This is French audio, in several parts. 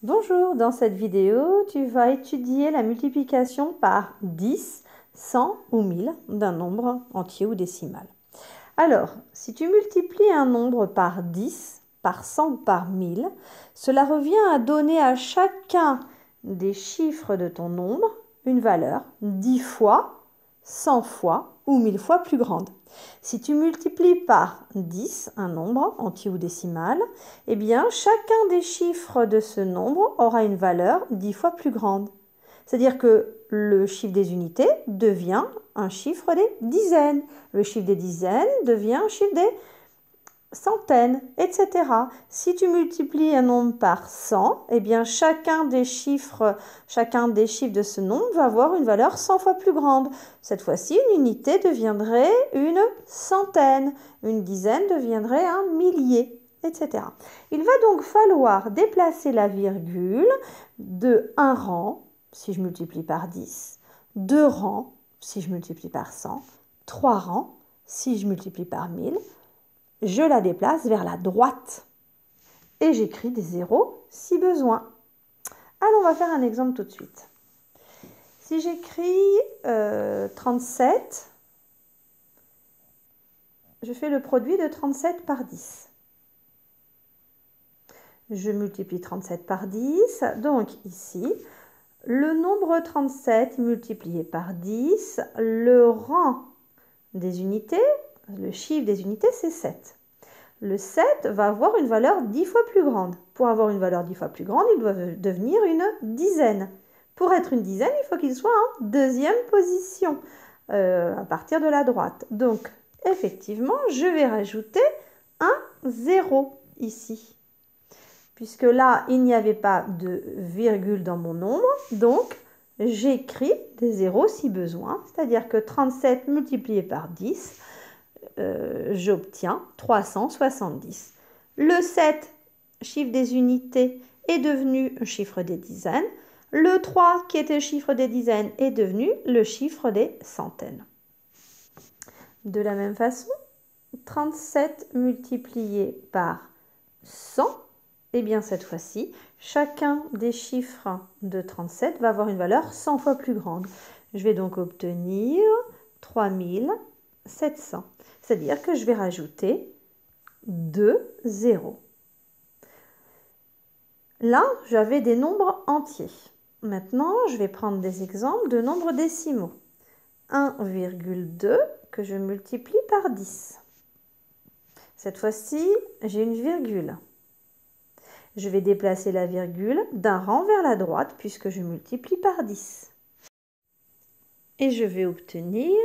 Bonjour, dans cette vidéo, tu vas étudier la multiplication par 10, 100 ou 1000 d'un nombre entier ou décimal. Alors, si tu multiplies un nombre par 10, par 100 ou par 1000, cela revient à donner à chacun des chiffres de ton nombre une valeur 10 fois, 100 fois ou 1000 fois plus grande. Si tu multiplies par 10 un nombre entier ou décimal, eh bien chacun des chiffres de ce nombre aura une valeur 10 fois plus grande. C'est-à-dire que le chiffre des unités devient un chiffre des dizaines. Le chiffre des dizaines devient un chiffre des centaines, etc. Si tu multiplies un nombre par 100, eh bien chacun des chiffres de ce nombre va avoir une valeur 100 fois plus grande. Cette fois-ci, une unité deviendrait une centaine, une dizaine deviendrait un millier, etc. Il va donc falloir déplacer la virgule de un rang, si je multiplie par 10, 2 rangs, si je multiplie par 100, 3 rangs, si je multiplie par 1000, je la déplace vers la droite et j'écris des zéros si besoin. Alors, on va faire un exemple tout de suite. Si j'écris 37, je fais le produit de 37 par 10. Je multiplie 37 par 10, donc ici, le nombre 37 multiplié par 10, le rang des unités, le chiffre des unités, c'est 7. Le 7 va avoir une valeur 10 fois plus grande. Pour avoir une valeur 10 fois plus grande, il doit devenir une dizaine. Pour être une dizaine, il faut qu'il soit en deuxième position, à partir de la droite. Donc, effectivement, je vais rajouter un 0 ici. Puisque là, il n'y avait pas de virgule dans mon nombre, donc j'écris des zéros si besoin. C'est-à-dire que 37 multiplié par 10, j'obtiens 370. Le 7, chiffre des unités, est devenu un chiffre des dizaines. Le 3, qui était le chiffre des dizaines, est devenu le chiffre des centaines. De la même façon, 37 multiplié par 100, eh bien cette fois-ci, chacun des chiffres de 37 va avoir une valeur 100 fois plus grande. Je vais donc obtenir 3700. C'est-à-dire que je vais rajouter 2 zéros. Là, j'avais des nombres entiers. Maintenant, je vais prendre des exemples de nombres décimaux. 1,2 que je multiplie par 10. Cette fois-ci, j'ai une virgule. Je vais déplacer la virgule d'un rang vers la droite puisque je multiplie par 10. Et je vais obtenir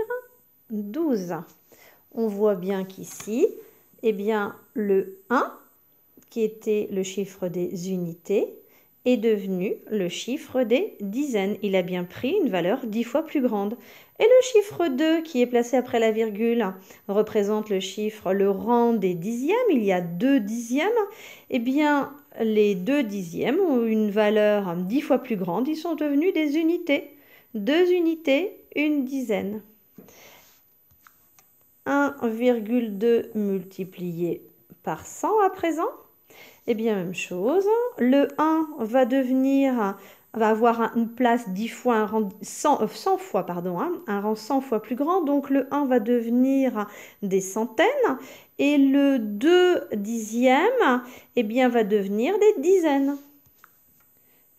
12. On voit bien qu'ici, eh bien, le 1, qui était le chiffre des unités, est devenu le chiffre des dizaines. Il a bien pris une valeur 10 fois plus grande. Et le chiffre 2, qui est placé après la virgule, représente le rang des dixièmes. Il y a 2 dixièmes. Eh bien, les 2 dixièmes ont une valeur 10 fois plus grande. Ils sont devenus des unités. 2 unités, une dizaine. 1,2 multiplié par 100 à présent. Eh bien, même chose. Le 1 va avoir une place 10 fois, un rang 100 fois, pardon, un rang 100 fois plus grand. Donc, le 1 va devenir des centaines. Et le 2 dixième, eh bien, va devenir des dizaines.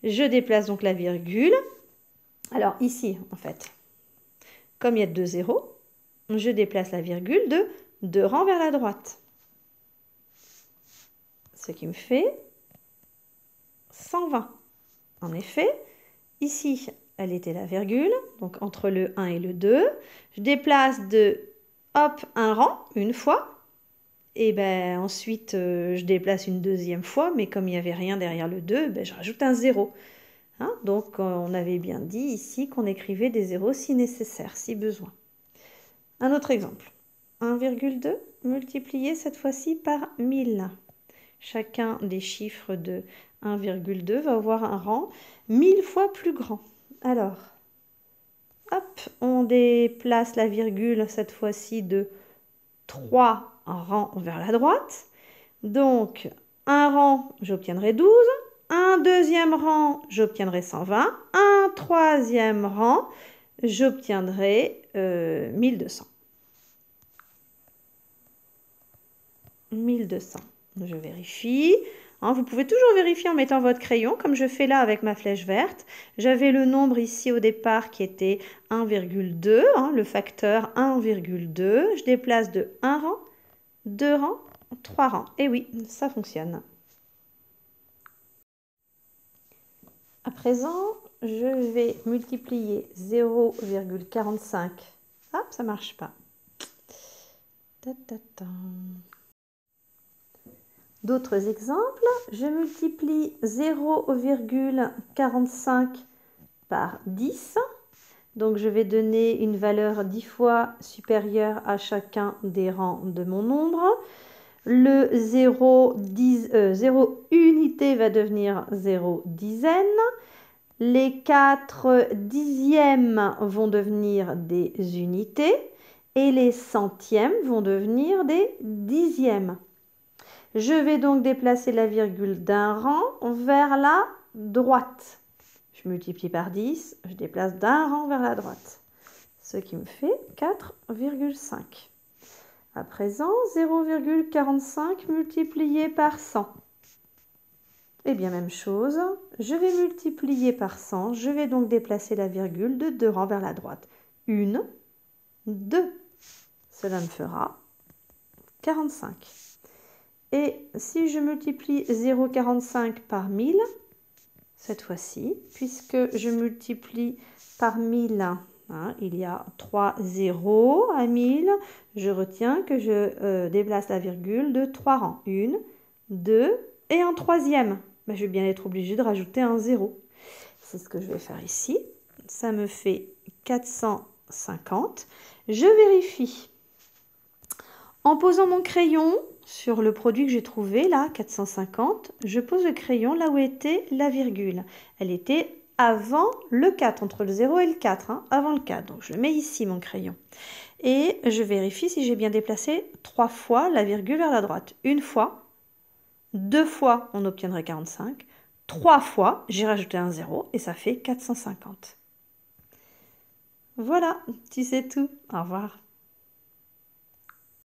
Je déplace donc la virgule. Alors, ici, en fait, comme il y a 2 zéros, je déplace la virgule de 2 rangs vers la droite. Ce qui me fait 120. En effet, ici, elle était la virgule, donc entre le 1 et le 2. Je déplace un rang une fois. Et ben ensuite, je déplace une deuxième fois, mais comme il n'y avait rien derrière le 2, ben, je rajoute un 0. Donc, on avait bien dit ici qu'on écrivait des zéros si nécessaire, si besoin. Un autre exemple. 1,2 multiplié cette fois-ci par 1000. Chacun des chiffres de 1,2 va avoir un rang 1000 fois plus grand. Alors, hop, on déplace la virgule cette fois-ci de 3 rangs vers la droite. Donc, un rang, j'obtiendrai 12. Un deuxième rang, j'obtiendrai 120. Un troisième rang, j'obtiendrai 1200. 1200. Je vérifie. Hein, vous pouvez toujours vérifier en mettant votre crayon, comme je fais là avec ma flèche verte. J'avais le nombre ici au départ qui était 1,2, hein, le facteur 1,2. Je déplace de 1 rang, 2 rangs, 3 rangs. Et oui, ça fonctionne. À présent, je vais multiplier 0,45. Hop, ça marche pas. D'autres exemples, je multiplie 0,45 par 10. Donc je vais donner une valeur 10 fois supérieure à chacun des rangs de mon nombre. Le 0 unité va devenir 0 dizaine. Les 4 dixièmes vont devenir des unités. Et les centièmes vont devenir des dixièmes. Je vais donc déplacer la virgule d'un rang vers la droite. Je multiplie par 10, je déplace d'un rang vers la droite. Ce qui me fait 4,5. À présent, 0,45 multiplié par 100. Eh bien, même chose, je vais multiplier par 100. Je vais donc déplacer la virgule de 2 rangs vers la droite. 1, 2. Cela me fera 45. Et si je multiplie 0,45 par 1000, cette fois-ci, puisque je multiplie par 1000, hein, il y a 3 zéros à 1000, je retiens que je déplace la virgule de 3 rangs. 1, 2 et un troisième. Ben, je vais bien être obligée de rajouter un 0. C'est ce que je vais faire ici. Ça me fait 450. Je vérifie. En posant mon crayon sur le produit que j'ai trouvé, là, 450, je pose le crayon là où était la virgule. Elle était avant le 4, entre le 0 et le 4, hein, avant le 4. Donc je le mets ici, mon crayon. Et je vérifie si j'ai bien déplacé 3 fois la virgule vers la droite. Une fois, 2 fois, on obtiendrait 45. 3 fois, j'ai rajouté un 0 et ça fait 450. Voilà, tu sais tout. Au revoir.